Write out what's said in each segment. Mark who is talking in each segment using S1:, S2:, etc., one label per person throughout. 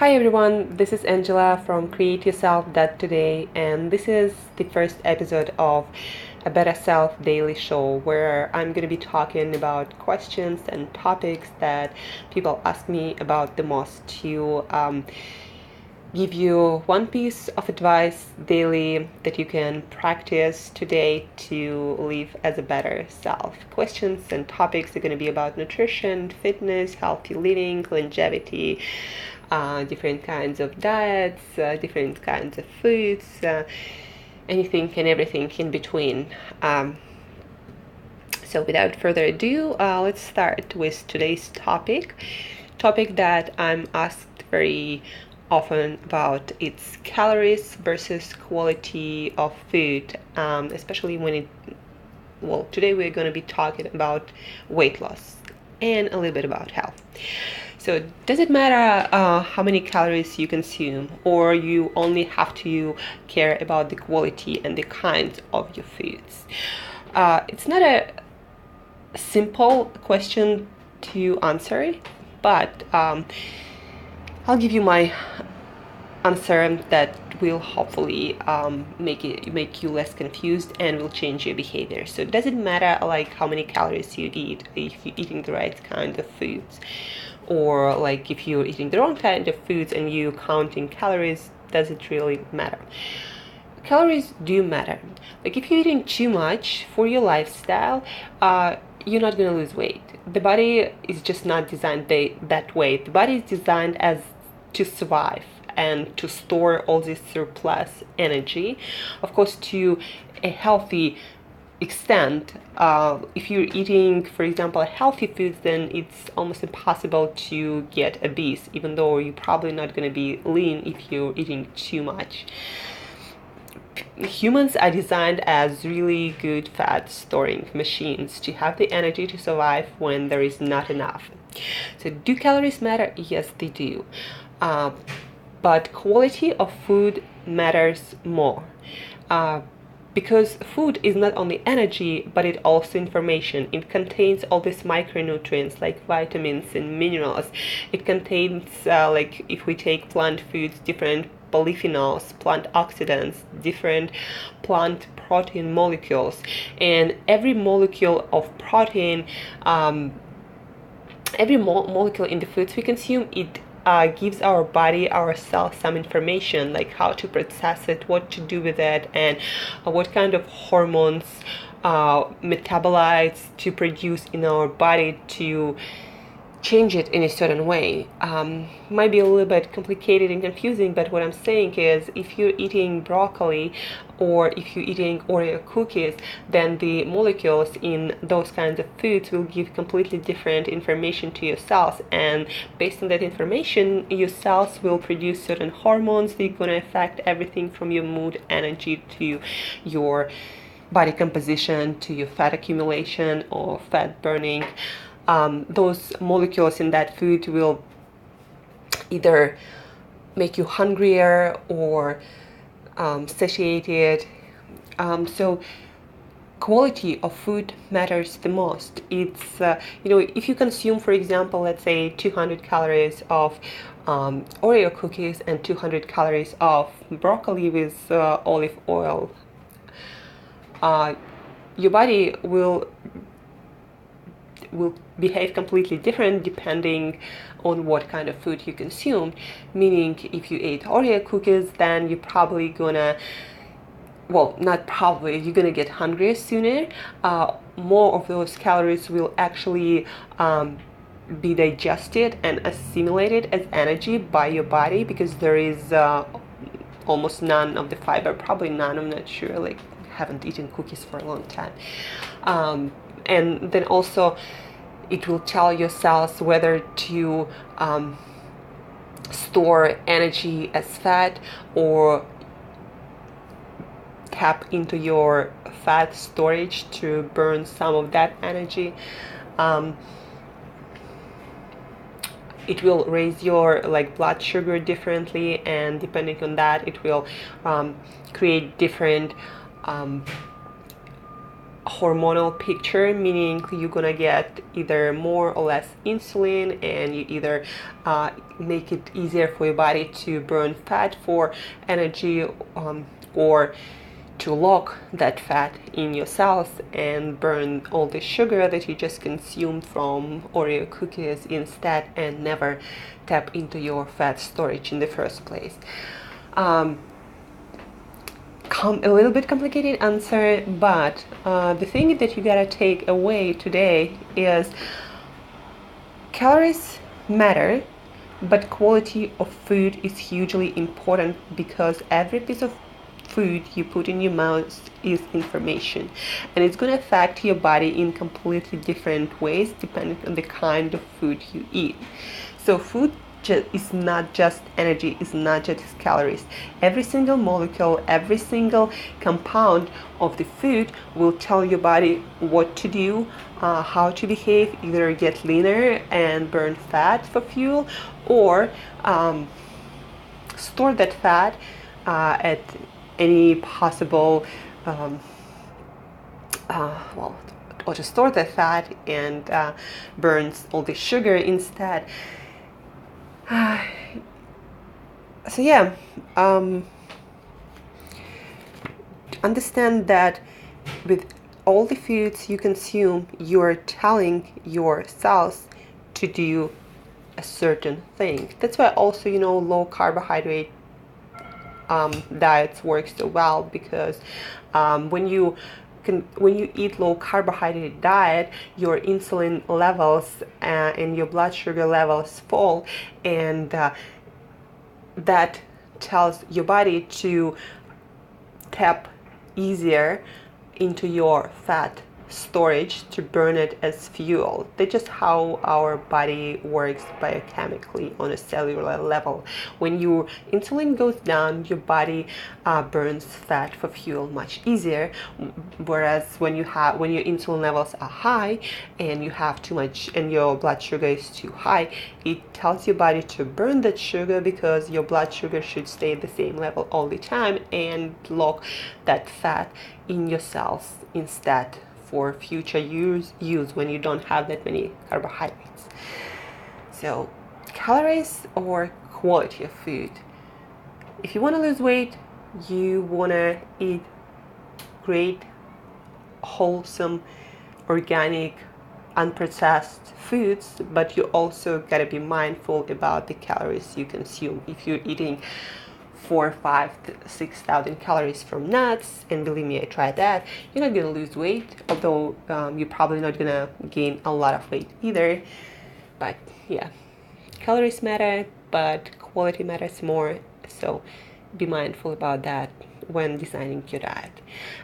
S1: Hi everyone, this is Angela from Create Yourself Today, and this is the first episode of a Better Self Daily Show where I'm going to be talking about questions and topics that people ask me about the most to give you one piece of advice daily that you can practice today to live as a better self. Questions and topics are going to be about nutrition, fitness, healthy living, longevity, different kinds of diets, different kinds of foods, anything and everything in between. So without further ado, let's start with today's topic that I'm asked very often about. It's calories versus quality of food, especially today we're going to be talking about weight loss and a little bit about health. So does it matter how many calories you consume, or you only have to care about the quality and the kinds of your foods? It's not a simple question to answer, but I'll give you my answer that will hopefully make you less confused and will change your behavior. So does it matter like how many calories you eat if you're eating the right kind of foods, or like if you're eating the wrong kind of foods and you counting calories? Does it really matter? Calories do matter. Like if you're eating too much for your lifestyle, you're not gonna lose weight. The body is just not designed that way. The body is designed as to survive and to store all this surplus energy, of course, to a healthy extent. If you're eating, for example, healthy foods, then it's almost impossible to get obese, even though you're probably not going to be lean if you're eating too much. Humans are designed as really good fat storing machines to have the energy to survive when there is not enough. So do calories matter? Yes, they do. But quality of food matters more. Because food is not only energy, but it also information. It contains all these micronutrients like vitamins and minerals. It contains, like if we take plant foods, different polyphenols, plant oxidants, different plant protein molecules. And every molecule of protein, every molecule in the foods we consume, it gives our body, our cells, some information like how to process it, what to do with it, and what kind of hormones, metabolites to produce in our body to change it in a certain way. Might be a little bit complicated and confusing, but what I'm saying is if you're eating broccoli or if you're eating Oreo cookies, then the molecules in those kinds of foods will give completely different information to your cells, and based on that information your cells will produce certain hormones that are going to affect everything from your mood, energy, to your body composition, to your fat accumulation or fat burning. Those molecules in that food will either make you hungrier or satiated. So quality of food matters the most. It's if you consume, for example, let's say 200 calories of Oreo cookies and 200 calories of broccoli with olive oil, your body will behave completely different depending on what kind of food you consume. Meaning, if you ate Oreo cookies, then you're probably gonna, not probably, you're gonna get hungrier sooner. More of those calories will actually be digested and assimilated as energy by your body, because there is almost none of the fiber, probably none, I'm not sure, like haven't eaten cookies for a long time. And then also it will tell your cells whether to store energy as fat or tap into your fat storage to burn some of that energy. It will raise your blood sugar differently, and depending on that it will create different hormonal picture, meaning you're gonna get either more or less insulin, and you either make it easier for your body to burn fat for energy, or to lock that fat in your cells and burn all the sugar that you just consumed from Oreo cookies instead, and never tap into your fat storage in the first place. A little bit complicated answer, but the thing that you gotta take away today is calories matter, but quality of food is hugely important, because every piece of food you put in your mouth is information, and it's going to affect your body in completely different ways depending on the kind of food you eat. So food is not just energy, it's not just calories. Every single molecule, every single compound of the food will tell your body what to do, how to behave, either get leaner and burn fat for fuel, or store that fat at any possible or to store that fat and burns all the sugar instead. So yeah, understand that with all the foods you consume, you're telling your cells to do a certain thing. That's why also, low carbohydrate diets work so well, because when you eat low carbohydrate diet, your insulin levels and your blood sugar levels fall, and that tells your body to tap easier into your fat storage to burn it as fuel. That's just how our body works biochemically on a cellular level. When your insulin goes down, your body burns fat for fuel much easier, whereas when your insulin levels are high and you have too much and your blood sugar is too high, it tells your body to burn that sugar, because your blood sugar should stay at the same level all the time and lock that fat in your cells instead, for future use when you don't have that many carbohydrates. So calories or quality of food. If you want to lose weight, you want to eat great, wholesome, organic, unprocessed foods, but you also got to be mindful about the calories you consume. If you're eating 4, 5, 6,000 calories from nuts, and believe me, I tried that, you're not gonna lose weight, although you're probably not gonna gain a lot of weight either. But yeah, calories matter, but quality matters more, so be mindful about that when designing your diet.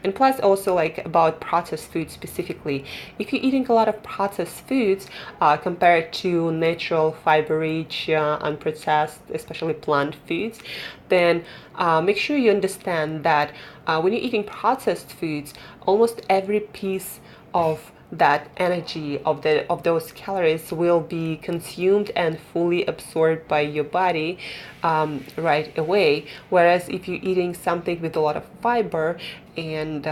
S1: And plus also, like, about processed food specifically, if you're eating a lot of processed foods compared to natural, fiber rich, unprocessed, especially plant foods, then make sure you understand that when you're eating processed foods, almost every piece of that energy of those calories will be consumed and fully absorbed by your body right away. Whereas if you're eating something with a lot of fiber and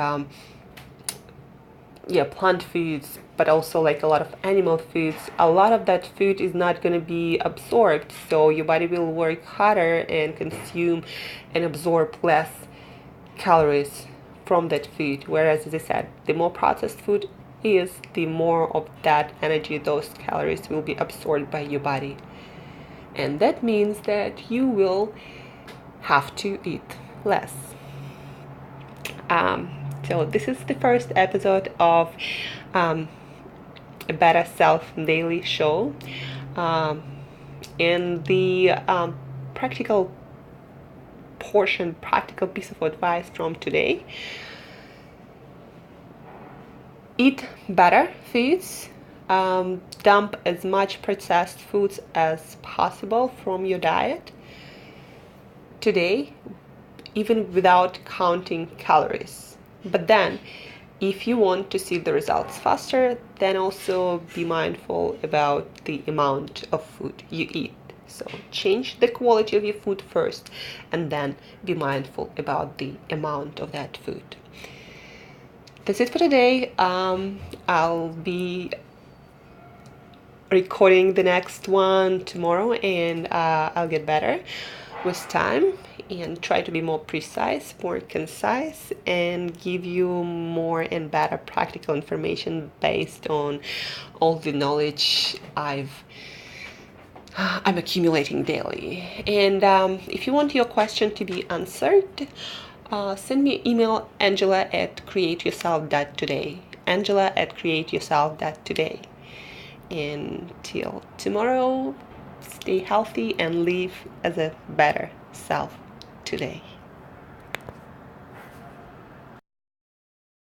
S1: plant foods, but also like a lot of animal foods, a lot of that food is not going to be absorbed, so your body will work harder and consume and absorb less calories from that food. Whereas, as I said, the more processed food is, the more of that energy, those calories, will be absorbed by your body, and that means that you will have to eat less. So this is the first episode of a Better Self Daily Show, and the practical piece of advice from today: eat better foods, dump as much processed foods as possible from your diet today, even without counting calories. But then, if you want to see the results faster, then also be mindful about the amount of food you eat. So change the quality of your food first, and then be mindful about the amount of that food. that's it for today. I'll be recording the next one tomorrow, and I'll get better with time and try to be more precise, more concise, and give you more and better practical information based on all the knowledge I'm accumulating daily. And if you want your question to be answered, send me an email, angela@createyourself.today. angela@createyourself.today. Until tomorrow, stay healthy and live as a better self today.